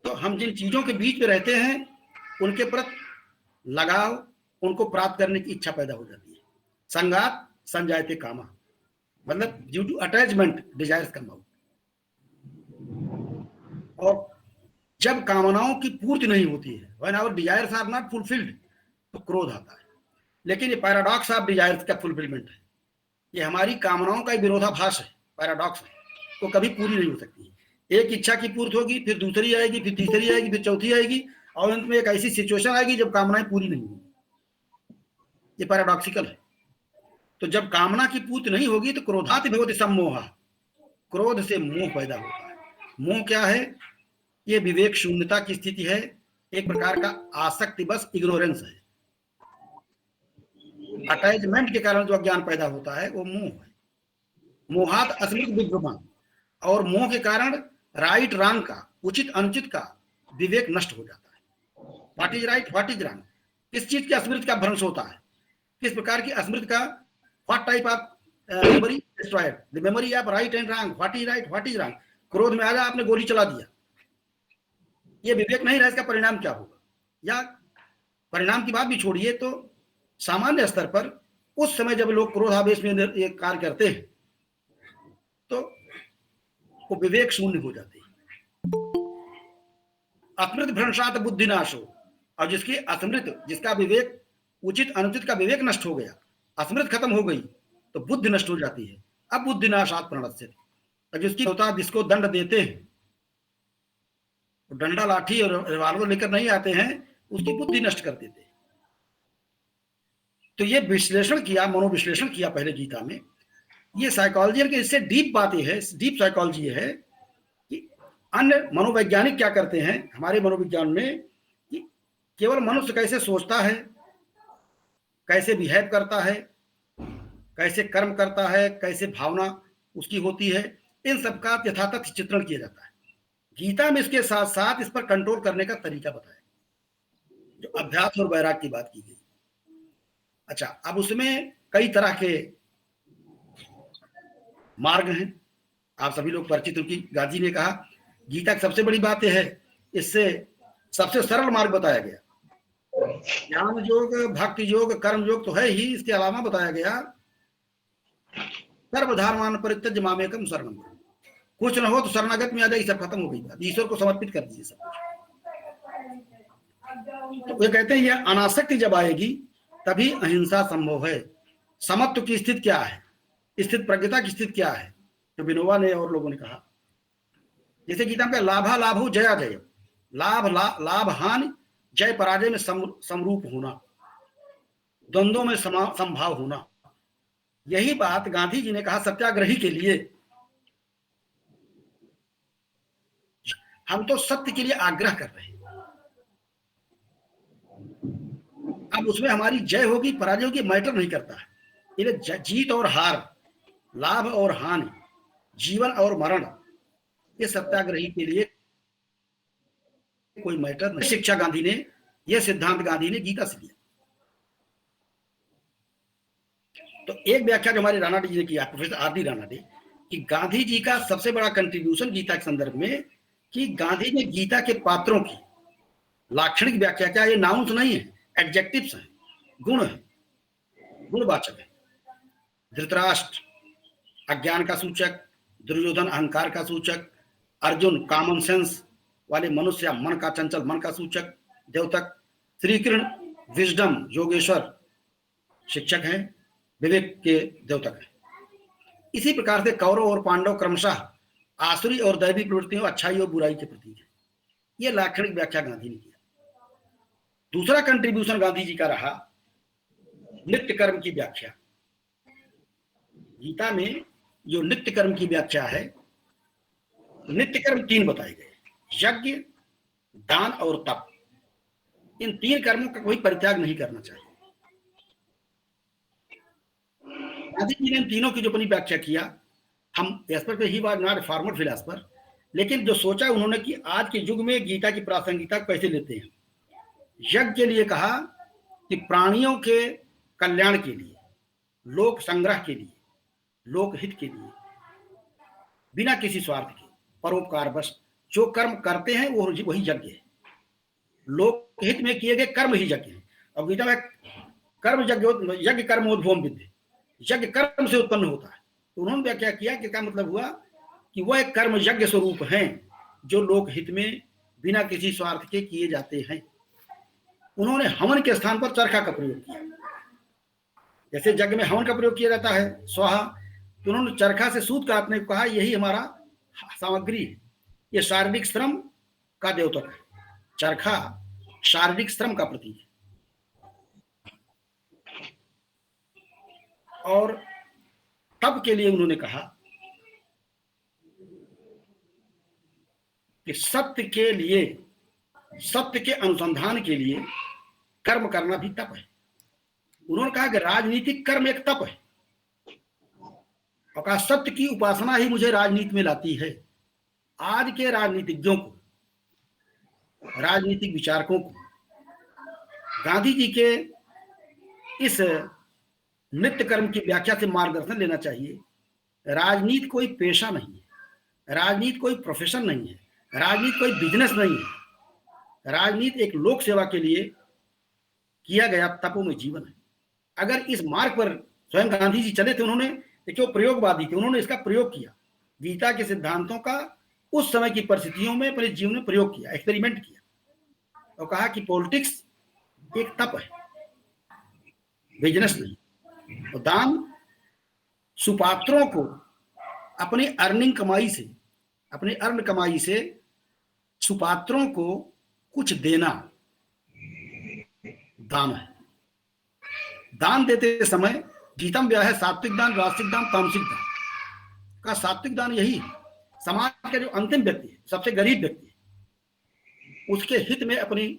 तो हम जिन चीजों के बीच में रहते हैं उनके प्रति लगाव, उनको प्राप्त करने की इच्छा पैदा हो जाती है। संगात संजायते कामा, मतलब due to attachment desires come out. और जब कामनाओं की पूर्ति नहीं होती है, when our desires are not fulfilled, तो क्रोध आता है। लेकिन ये पैराडॉक्स ऑफ डिजायर्स का फुलफिलमेंट है। ये हमारी कामनाओं का एक विरोधाभास है, पैराडॉक्स है, तो कभी पूरी नहीं हो सकती है। एक इच्छा की पूर्ति होगी, फिर दूसरी आएगी, फिर तीसरी आएगी, फिर चौथी आएगी, और अंत में एक ऐसी सिचुएशन आएगी जब कामनाएं पूरी नहीं होंगी। ये पैराडॉक्सिकल है। तो जब कामना की पूर्ति नहीं होगी तो क्रोधाति भवति सम्मोहा, क्रोध से मोह पैदा होता है। मोह क्या है? ये विवेक शून्यता की स्थिति है, एक प्रकार का आसक्ति, बस इग्नोरेंस है। अटैचमेंट के कारण जो अज्ञान पैदा होता है वो मोह है। मोहात अस्मृत विभ्रमण, और मोह के कारण राइट रॉन्ग का, उचित अनुचित का विवेक नष्ट हो जाता है। What is right, what is wrong, किस चीज के अस्मृत का भ्रंश होता है, किस प्रकार की अस्मृत का, what type of memory destroyed, the memory of right and wrong, what is right, what is wrong. क्रोध में आया, आपने गोली चला दिया, ये विवेक नहीं रहा, इसका परिणाम क्या होगा? या परिणाम की बात भी छोड़िए, तो सामान्य स्तर पर उस समय जब लोग क्रोधावेश में ये कार्य करते हैं तो वो विवेक शून्य हो जाते हैं। अस्मृत भ्रंशात बुद्धिनाशो, और जिसकी अस्मृत, जिसका विवेक, उचित अनुचित का विवेक नष्ट हो गया, अस्मृत खत्म हो गई, तो बुद्धि नष्ट हो जाती है। अब बुद्धिनाशात प्रणश्यति, और जिसकी होता, जिसको दंड देते हैं, तो डंडा लाठी और रिवाल्वर लेकर नहीं आते हैं, उसकी बुद्धि नष्ट कर देते हैं। तो ये विश्लेषण किया, मनोविश्लेषण किया पहले गीता में। ये साइकोलॉजी के इससे डीप बातें है, डीप साइकोलॉजी है कि अन्य मनोवैज्ञानिक क्या करते हैं हमारे मनोविज्ञान में, कि केवल मनुष्य कैसे सोचता है, कैसे बिहेव करता है, कैसे कर्म करता है, कैसे भावना उसकी होती है, इन सबका यथातथ चित्रण किया जाता है। गीता में इसके साथ साथ इस पर कंट्रोल करने का तरीका बताया, जो अभ्यास और वैराग की बात की गई। अच्छा, अब उसमें कई तरह के मार्ग हैं, आप सभी लोग परिचित हो कि गांधी ने कहा गीता की सबसे बड़ी बात यह है, इससे सबसे सरल मार्ग बताया गया। ज्ञान योग, भक्ति योग, कर्म योग तो है ही, इसके अलावा बताया गया सर्वधर्मान परित्यज्य मामेकम शरणम, कुछ न हो तो शरणागत में आ जाए, सब खत्म हो गई बात, ईश्वर को समर्पित कर दीजिए सब कुछ। तो ये कहते हैं ये अनासक्ति जब आएगी तभी अहिंसा संभव है। समत्व की स्थिति क्या है, स्थित प्रज्ञता की स्थिति क्या है, जो विनोबा ने और लोगों ने कहा, जैसे गीता में लाभा लाभो जया जय, लाभ हानि, जय पराजय में समरूप होना, द्वंद्वों में संभाव होना। यही बात गांधी जी ने कहा सत्याग्रही के लिए। हम तो सत्य के लिए आग्रह कर रहे हैं, अब उसमें हमारी जय होगी पराजय होगी मैटर नहीं करता है। ये जीत और हार, लाभ और हानि, जीवन और मरण, ये सत्याग्रही के लिए कोई मैटर नहीं। शिक्षा गांधी ने, यह सिद्धांत गांधी ने गीता से लिया। तो एक व्याख्या जो हमारे राणा जी ने किया, प्रोफेसर आर.डी. राणा ने, कि गांधी जी का सबसे बड़ा कंट्रीब्यूशन गीता के संदर्भ में, कि गांधी ने गीता के पात्रों की लाक्षणिक व्याख्या किया। ये नाउन्स नहीं है, एडजेक्टिव्स हैं, गुण है, गुणवाचक है। धृतराष्ट्र अज्ञान का सूचक, दुर्योधन अहंकार का सूचक, अर्जुन कॉमन सेंस वाले मनुष्य या मन का चंचल मन का सूचक, द्योतक, श्री कृष्ण विजडम योगेश्वर शिक्षक हैं, विवेक के द्योतक हैं। इसी प्रकार से कौरव और पांडव क्रमशः आसुरी और दैवी प्रवृत्तियों, अच्छाई और बुराई के प्रतीक है। यह लाक्षणिक व्याख्या गांधी ने किया। दूसरा कंट्रीब्यूशन गांधी जी का रहा नित्य कर्म की व्याख्या। गीता में जो नित्य कर्म की व्याख्या है, नित्य कर्म 3 बताए गए, यज्ञ, दान और तप। इन 3 कर्मों का कोई परित्याग नहीं करना चाहिए। गांधी जी ने इन तीनों की जो अपनी व्याख्या किया, हम he was not a formal philosopher, लेकिन जो सोचा उन्होंने कि आज के युग में गीता की प्रासंगिकता कैसे लेते हैं। यज्ञ के लिए कहा कि प्राणियों के कल्याण के लिए, लोक संग्रह के लिए, लोक हित के लिए, बिना किसी स्वार्थ के, परोपकार बस जो कर्म करते हैं वो वही यज्ञ है। लोक हित में किए गए कर्म ही यज्ञ है। अब गीता में कर्म यज्ञ कर्मोद्भवम विद्य, यज्ञ कर्म से उत्पन्न होता है। तो उन्होंने व्याख्या किया कि क्या मतलब हुआ कि वह एक कर्म यज्ञ स्वरूप हैं जो लोक हित में बिना किसी स्वार्थ के किए जाते हैं। उन्होंने हवन के स्थान पर चरखा का प्रयोग किया। जैसे यज्ञ में हवन का प्रयोग किया जाता है स्वाहा, तो उन्होंने चरखा से सूत काटने को कहा, यही हमारा सामग्री है। ये शारीरिक श्रम का द्योतक है। चरखा शारीरिक श्रम का प्रतीक है। और तप के लिए उन्होंने कहा कि सत्य के लिए, सत्य के अनुसंधान के लिए कर्म करना भी तप है। उन्होंने कहा कि राजनीतिक कर्म एक तप है, और कहा सत्य की उपासना ही मुझे राजनीति में लाती है। आज के राजनीतिज्ञों को, राजनीतिक विचारकों को गांधी जी के इस नित्य कर्म की व्याख्या से मार्गदर्शन लेना चाहिए। राजनीति कोई पेशा नहीं है, राजनीति कोई प्रोफेशन नहीं है, राजनीति कोई बिजनेस नहीं है। राजनीति एक लोक सेवा के लिए किया गया तपोमय जीवन है। अगर इस मार्ग पर स्वयं गांधी जी चले थे, उन्होंने देखिए वो प्रयोगवादी थे, उन्होंने इसका प्रयोग किया, गीता के सिद्धांतों का उस समय की परिस्थितियों में अपने जीवन में प्रयोग किया, एक्सपेरिमेंट किया, और कहा कि पॉलिटिक्स एक तप है, बिजनेस नहीं। तो दान सुपात्रों को अपनी अर्निंग कमाई से, अपनी अर्न कमाई से सुपात्रों को कुछ देना दान है। दान देते समय गीतम व्या है सात्विक दान, राजसिक दान, तामसिक दान का। सात्विक दान यही है, समाज का जो अंतिम व्यक्ति है, सबसे गरीब व्यक्ति है, उसके हित में अपनी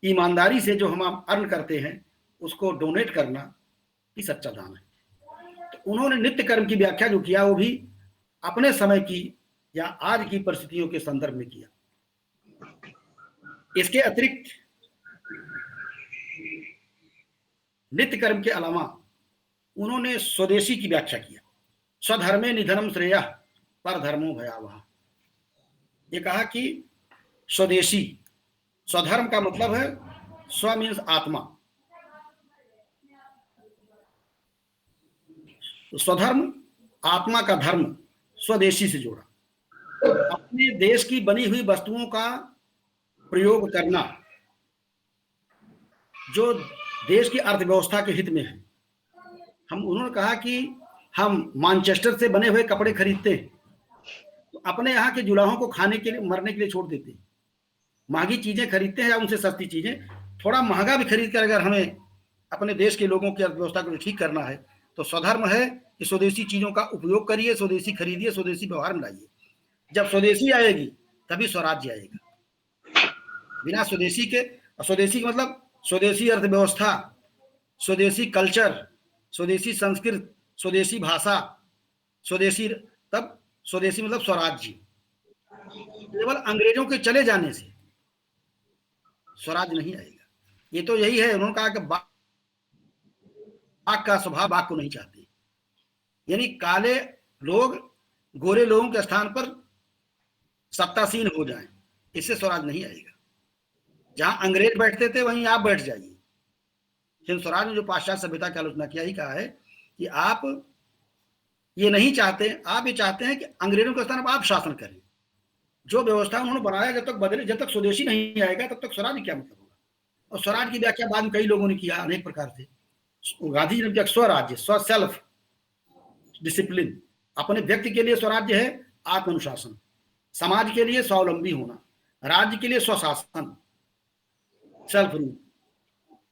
ईमानदारी से जो हम अर्न करते हैं उसको डोनेट करना ही सच्चा दान है। तो उन्होंने नित्य कर्म की व्याख्या जो किया वो भी अपने समय की या आज की परिस्थितियों के संदर्भ में किया। इसके अतिरिक्त नित्य कर्म के अलावा उन्होंने स्वदेशी की व्याख्या किया। स्वधर्मे निधनम श्रेयः परधर्मो भयावह। ये कहा कि स्वदेशी, स्वधर्म का मतलब है स्व मीन्स आत्मा, तो स्वधर्म आत्मा का धर्म स्वदेशी से जोड़ा। अपने देश की बनी हुई वस्तुओं का प्रयोग करना जो देश की अर्थव्यवस्था के हित में है। उन्होंने कहा कि हम मैनचेस्टर से बने हुए कपड़े खरीदते हैं तो अपने यहाँ के जुलाहों को खाने के लिए, मरने के लिए छोड़ देते हैं। महंगी चीजें खरीदते हैं या उनसे सस्ती चीजें, थोड़ा महंगा भी खरीद कर अगर हमें अपने देश के लोगों की अर्थव्यवस्था को ठीक करना है तो स्वधर्म है कि स्वदेशी चीजों का उपयोग करिए, स्वदेशी खरीदिए, स्वदेशी व्यवहार में लाइए। जब स्वदेशी आएगी तभी स्वराज्य आएगा। बिना स्वदेशी के, स्वदेशी मतलब स्वदेशी अर्थव्यवस्था, स्वदेशी कल्चर, स्वदेशी संस्कृत, स्वदेशी भाषा, स्वदेशी, तब स्वदेशी मतलब स्वराज्य। केवल अंग्रेजों के चले जाने से स्वराज नहीं आएगा। ये तो यही है, उन्होंने कहा कि बाघ का स्वभाव बाघ को नहीं चाहते, यानी काले लोग गोरे लोगों के स्थान पर सत्तासीन हो जाएं, इससे स्वराज नहीं आएगा। जहां अंग्रेज बैठते थे वहीं आप बैठ जाइए। हिंद स्वराज ने जो पाश्चात्य सभ्यता की आलोचना किया, ही कहा है कि आप ये नहीं चाहते, आप ये चाहते हैं कि अंग्रेजों के स्थान पर आप शासन करें। जो व्यवस्था उन्होंने बनाया जब तक बदले, जब तक स्वदेशी नहीं आएगा तब तक स्वराज क्या मतलब होगा। और स्वराज की व्याख्या बाद में कई लोगों ने किया अनेक प्रकार से। गांधी जी ने क्या, स्वराज्य, स्व सेल्फ डिसिप्लिन, अपने व्यक्ति के लिए स्वराज्य है आत्म अनुशासन, समाज के लिए स्वावलंबी होना, राज्य के लिए स्वशासन, सेल्फ रूल।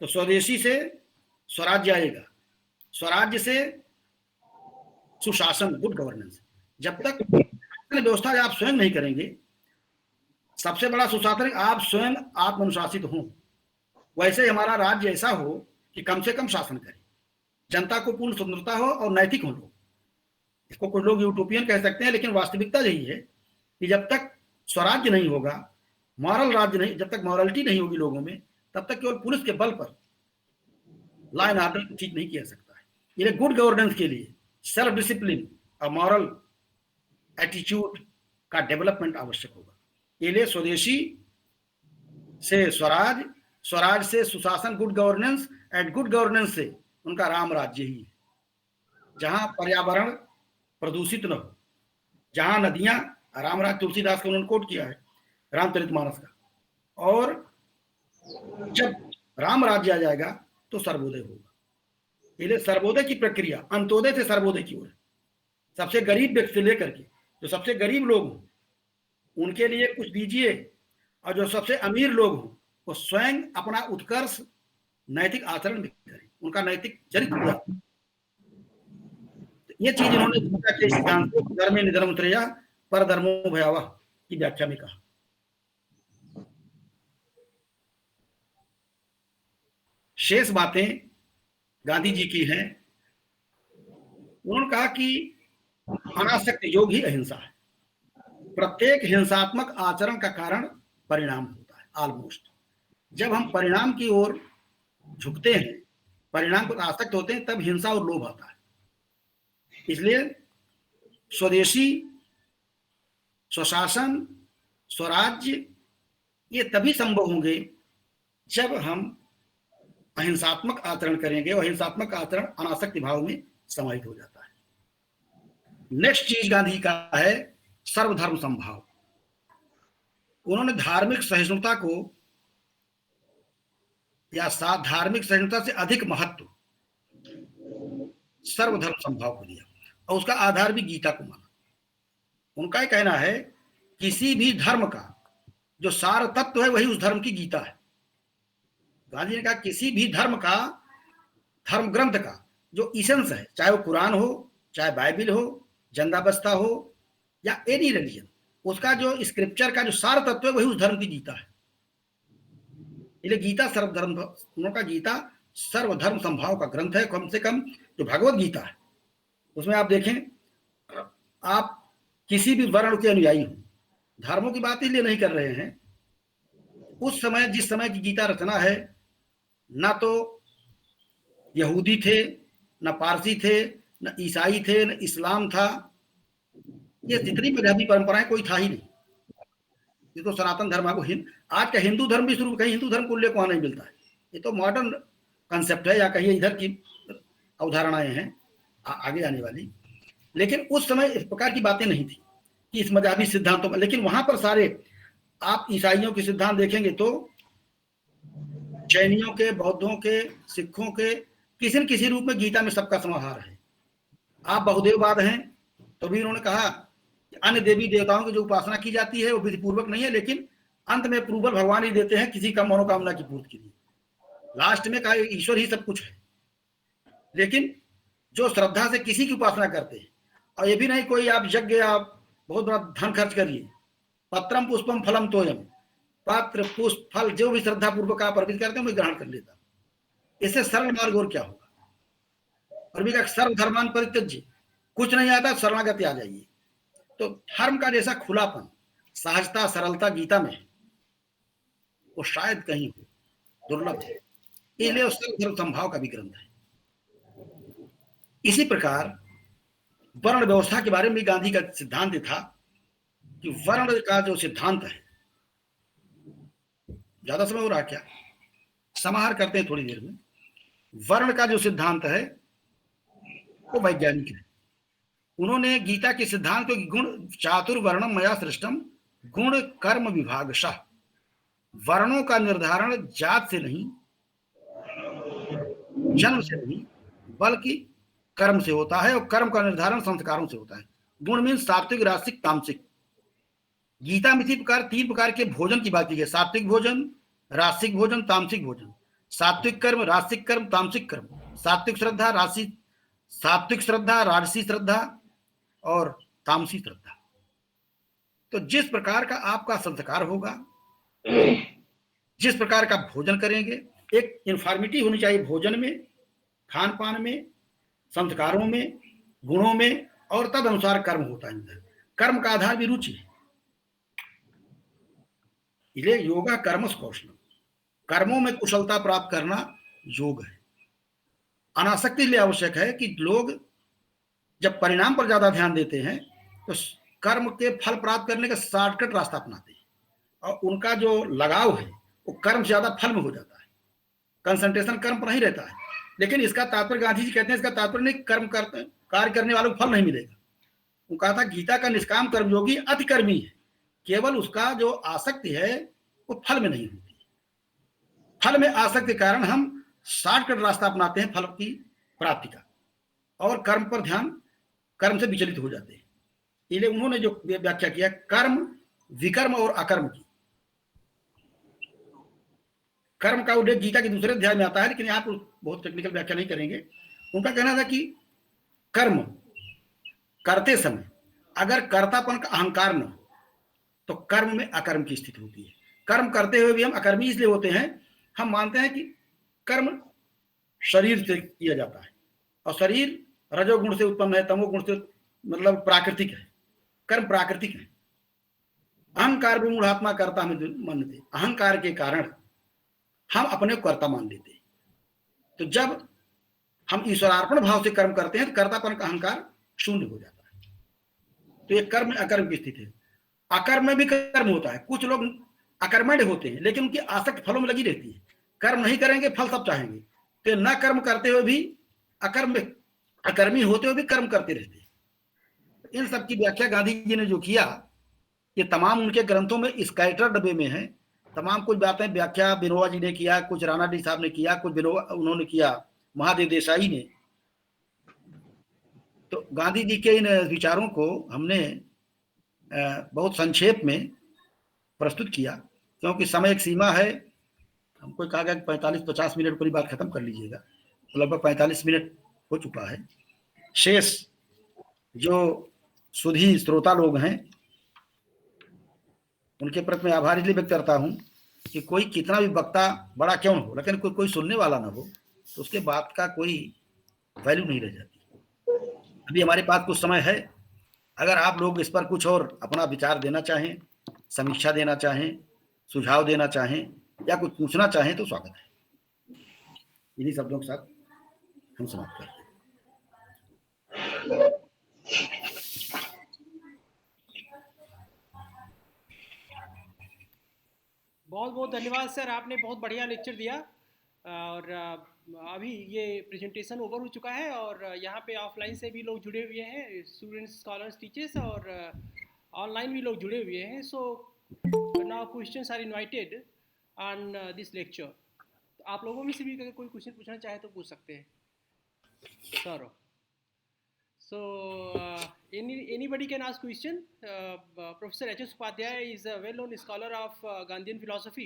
तो स्वदेशी से स्वराज्य आएगा, स्वराज्य से सुशासन, गुड गवर्नेंस। जब तक व्यवस्था आप स्वयं नहीं करेंगे, सबसे बड़ा सुशासन आप स्वयं आत्मनुशासित हों। वैसे हमारा राज्य ऐसा हो कि कम से कम शासन करे, जनता को पूर्ण स्वतंत्रता हो और नैतिक हो लोग। इसको कुछ लोग यूटोपियन कह सकते हैं, लेकिन वास्तविकता यही है कि जब तक स्वराज्य नहीं होगा, मॉरल राज्य नहीं, जब तक मॉरलिटी नहीं होगी लोगों में, तब तक केवल पुलिस के बल पर लॉ एंड ऑर्डर ठीक नहीं किया सकता है। ये गुड गवर्नेंस के लिए सेल्फ डिसिप्लिन और मॉरल एटीट्यूड का डेवलपमेंट आवश्यक होगा। ये लिए स्वदेशी से स्वराज, स्वराज से सुशासन, good governance, and good governance से उनका राम राज्य ही है, जहां पर्यावरण प्रदूषित न हो, जहां नदियां, रामराज तुलसीदास को उन्होंने कोट किया है रामचरितमानस का, और जब राम राज्य आ जाएगा तो सर्वोदय होगा। इसलिए सर्वोदय की प्रक्रिया अंत्योदय से सर्वोदय की ओर, सबसे गरीब व्यक्ति से लेकर के जो सबसे गरीब लोग हों उनके लिए कुछ दीजिए, और जो सबसे अमीर लोग हों वो स्वयं अपना उत्कर्ष नैतिक आचरण भी करें, उनका नैतिक चरित्र। ये चीज इन्होंने धर्मे निधनम श्रेयः परधर्मो भयावह की व्याख्या में कहा। शेष बातें गांधी जी की हैं। उन्होंने कहा कि अनासक्त योग ही अहिंसा है। प्रत्येक हिंसात्मक आचरण का कारण परिणाम होता है ऑलमोस्ट। जब हम परिणाम की ओर झुकते हैं, परिणाम पर आसक्त होते हैं, तब हिंसा और लोभ आता है। इसलिए स्वदेशी, स्वशासन, स्वराज्य ये तभी संभव होंगे जब हम अहिंसात्मक आचरण करेंगे, और अहिंसात्मक आचरण अनासक्ति भाव में समाहित हो जाता है। नेक्स्ट चीज गांधी का है सर्वधर्म समभाव। उन्होंने धार्मिक सहिष्णुता को या धार्मिक सहिष्णुता से अधिक महत्व सर्वधर्म समभाव को दिया, और उसका आधार भी गीता को माना। उनका यह कहना है किसी भी धर्म का जो सार तत्व है वही उस धर्म की गीता है। गांधी ने कहा किसी भी धर्म का, धर्म ग्रंथ का जो इसेंस है, चाहे वो कुरान हो, चाहे बाइबल हो, जंदाबस्ता हो, या एनी रिलीजन, उसका जो स्क्रिप्चर का जो सार तत्व है वही उस धर्म की गीता है। इसलिए गीता सर्वधर्म, उनका गीता सर्वधर्म संभाव का ग्रंथ है। कम से कम जो भगवत गीता है उसमें आप देखें, आप किसी भी वर्ण के अनुयायी हो, धर्मों की बात इसलिए नहीं कर रहे हैं, उस समय जिस समय की गीता रचना है, ना तो यहूदी थे, न पारसी थे, न ईसाई थे, न इस्लाम था, ये जितनी मजहबी परंपराएं कोई था ही नहीं। ये तो सनातन धर्म को आज का हिंदू धर्म भी शुरू, कहीं हिंदू धर्म को उल्लेख वहां नहीं मिलता है। ये तो मॉडर्न कंसेप्ट है, या कहीं इधर की अवधारणाएं हैं आगे आने वाली। लेकिन उस समय इस प्रकार की बातें नहीं थी कि इस मजहबी सिद्धांतों में। लेकिन वहां पर सारे आप ईसाइयों के सिद्धांत देखेंगे तो जैनियों के, बौद्धों के, सिखों के, किसी न किसी रूप में गीता में सबका समाहार है। आप बहुदेववाद हैं तो भी उन्होंने कहा कि अन्य देवी देवताओं की जो उपासना की जाती है वो विधि पूर्वक नहीं है, लेकिन अंत में अप्रूवल भगवान ही देते हैं किसी का मनोकामना की पूर्ति के लिए। लास्ट में कहा ईश्वर ही सब कुछ है। लेकिन जो श्रद्धा से किसी की उपासना करते हैं, और ये भी नहीं कोई आप यज्ञ, आप बहुत बड़ा धन खर्च करिए, पत्रम पुष्पम फलम तोयम, पात्र पुष्प फल जो भी श्रद्धा पूर्वक आप अर्पित करते हैं वो ग्रहण कर लेता। इससे सरल मार्ग और क्या होगा? और भी सर्वधर्मान परित्यज्य, कुछ नहीं आता शरणागति आ जाइए। तो धर्म का जैसा खुलापन, सहजता, सरलता गीता में है, वो शायद कहीं हो, दुर्लभ है। इसलिए उस सर्वधर्म संभाव का भी ग्रंथ है। इसी प्रकार वर्ण व्यवस्था के बारे में गांधी का सिद्धांत था कि वर्ण का जो सिद्धांत है, ज्यादा समय हो रहा क्या, समाहार करते हैं थोड़ी देर में। वर्ण का जो सिद्धांत है वो वैज्ञानिक है। उन्होंने गीता के सिद्धांत को गुण चातुर्वर्णम मया सृष्टम गुण कर्म विभागशः, वर्णों का निर्धारण जात से नहीं, जन्म से नहीं, बल्कि कर्म से होता है, और कर्म का निर्धारण संस्कारों से होता है। गुण मीन सात्विक, रासिक, तामसिक। गीता में तीन प्रकार के भोजन की बात की है, सात्विक भोजन, रासिक भोजन, तामसिक भोजन। सात्विक कर्म, रासिक कर्म, तामसिक कर्म। सात्विक श्रद्धा, राजसी श्रद्धा और तामसी श्रद्धा। तो जिस प्रकार का आपका संस्कार होगा, जिस प्रकार का भोजन करेंगे, एक इन्फॉर्मिटी होनी चाहिए भोजन में, खान पान में, संस्कारों में, गुणों में, और तद अनुसार कर्म होता है। कर्म का आधार भी रुचि है। इसलिए योगा कर्मस कौशलम, कर्मों में कुशलता प्राप्त करना योग है। अनासक्ति इसलिए आवश्यक है कि लोग जब परिणाम पर ज्यादा ध्यान देते हैं तो कर्म के फल प्राप्त करने का शॉर्टकट रास्ता अपनाते हैं, और उनका जो लगाव है वो कर्म से ज्यादा फल में हो जाता है। कंसंट्रेशन कर्म पर नहीं रहता है। लेकिन इसका तात्पर्य, गांधी जी कहते हैं, इसका तात्पर्य नहीं कर्म करते कार्य करने वालों को फल नहीं मिलेगा। वो कहा था गीता का निष्काम कर्मयोगी अति कर्मी है, केवल उसका जो आसक्ति है वो फल में नहीं होती। फल में आसक्ति के कारण हम शॉर्टकट रास्ता अपनाते हैं फल की प्राप्ति का, और कर्म पर ध्यान, कर्म से विचलित हो जाते हैं। इसलिए उन्होंने जो व्याख्या किया कर्म, विकर्म और अकर्म की, कर्म का उल्लेख गीता के दूसरे अध्याय में आता है, लेकिन यहाँ पर बहुत टेक्निकल व्याख्या नहीं करेंगे। उनका कहना था कि कर्म करते समय अगर कर्तापन का अहंकार न हो तो कर्म में अकर्म की स्थिति होती है। कर्म करते हुए भी हम अकर्मी इसलिए होते हैं, हम मानते हैं कि कर्म शरीर से किया जाता है, और शरीर रजोगुण से उत्पन्न है, तमोगुण से, मतलब प्राकृतिक है। कर्म प्राकृतिक है। अहंकार भी मूढ़ात्मा कर्ता हमें मानते, अहंकार के कारण हम अपने को कर्ता मान लेते हैं। तो जब हम ईश्वरार्पण भाव से कर्म करते हैं तो कर्तापन का अहंकार शून्य हो जाता है। तो ये कर्म अकर्म की स्थिति है। अकर्म में भी कर्म होता है। कुछ लोग अकर्मण्य होते हैं लेकिन उनकी आसक्ति फलों में लगी रहती है, कर्म नहीं करेंगे, फल सब चाहेंगे। तो न कर्म करते हुए भी अकर्मी होते हुए भी कर्म करते रहते हैं। इन सब की व्याख्या गांधी जी ने जो किया, ये तमाम उनके ग्रंथों में स्कैटर डब्बे में है। तमाम कुछ बातें व्याख्या विनोबा जी ने किया, कुछ राणा डी साहब ने किया, कुछ उन्होंने किया महादेव देसाई ने। तो गांधी जी के इन विचारों को हमने बहुत संक्षेप में प्रस्तुत किया, क्योंकि समय एक सीमा है। हमको कहा गया कि 45-50 मिनट पूरी बात खत्म कर लीजिएगा, तो लगभग 45 मिनट हो चुका है। शेष जो सुधी श्रोता लोग हैं उनके प्रति मैं आभार इसलिए व्यक्त करता हूं कि कोई कितना भी वक्ता बड़ा क्यों न हो, लेकिन कोई सुनने वाला ना हो तो उसके बात का कोई वैल्यू नहीं रह जाती। अभी हमारे पास कुछ समय है, अगर आप लोग इस पर कुछ और अपना विचार देना चाहें, समीक्षा देना चाहें, सुझाव देना चाहें या कुछ पूछना चाहें तो स्वागत है। इन्हीं शब्दों के साथ हम समाप्त करते हैं। बहुत बहुत धन्यवाद सर, आपने बहुत बढ़िया लेक्चर दिया। और अभी ये प्रेजेंटेशन ओवर हो चुका है और यहाँ पे ऑफलाइन से भी लोग जुड़े हुए हैं, स्टूडेंट्स, स्कॉलर्स, टीचर्स, और ऑनलाइन भी लोग जुड़े हुए हैं। So now questions are invited on this lecture. आप लोगों में से भी अगर कोई क्वेश्चन पूछना चाहे तो पूछ सकते हैं sir. So anybody can ask question. Professor H.S. Upadhyay is a well-known scholar of Gandhian philosophy,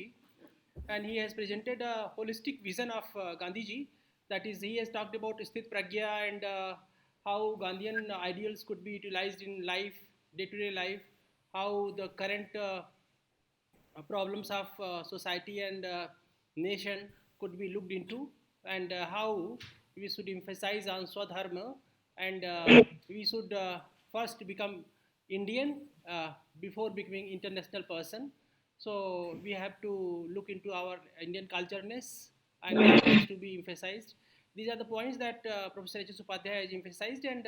and he has presented a holistic vision of Gandhiji. That is, he has talked about Sthit Pragya and how Gandhian ideals could be utilized in life, day-to-day life, how the current problems of society and nation could be looked into, and how we should emphasize on Swadharma, and we should first become Indian before becoming international person. So we have to look into our Indian cultureness, and that has to be emphasized. These are the points that Professor H.S. Upadhyay has emphasized, and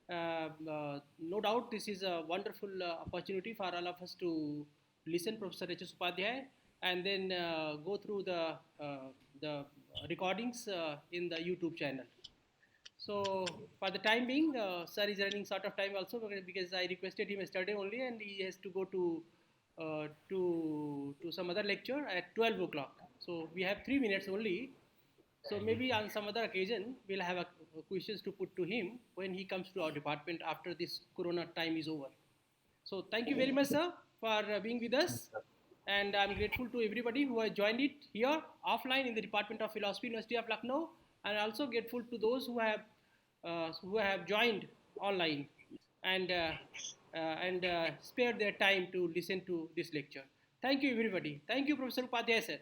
no doubt this is a wonderful opportunity for all of us to listen Professor H.S. Upadhyay and then go through the recordings in the YouTube channel. So for the time being, sir is running short of time also because I requested him yesterday only, and he has to go to some other lecture at 12 o'clock. So we have 3 minutes only. So maybe on some other occasion we'll have questions to put to him when he comes to our department after this Corona time is over. So thank you very much, sir, for being with us. And I'm grateful to everybody who has joined it here offline in the Department of Philosophy, University of Lucknow, and also grateful to those who have joined online and spared their time to listen to this lecture. Thank you, everybody. Thank you, Professor Upadhyay, sir.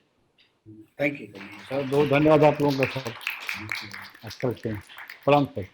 Thank you sir बहुत धन्यवाद आप लोगों का sir. अच्छा, प्रणाम sir.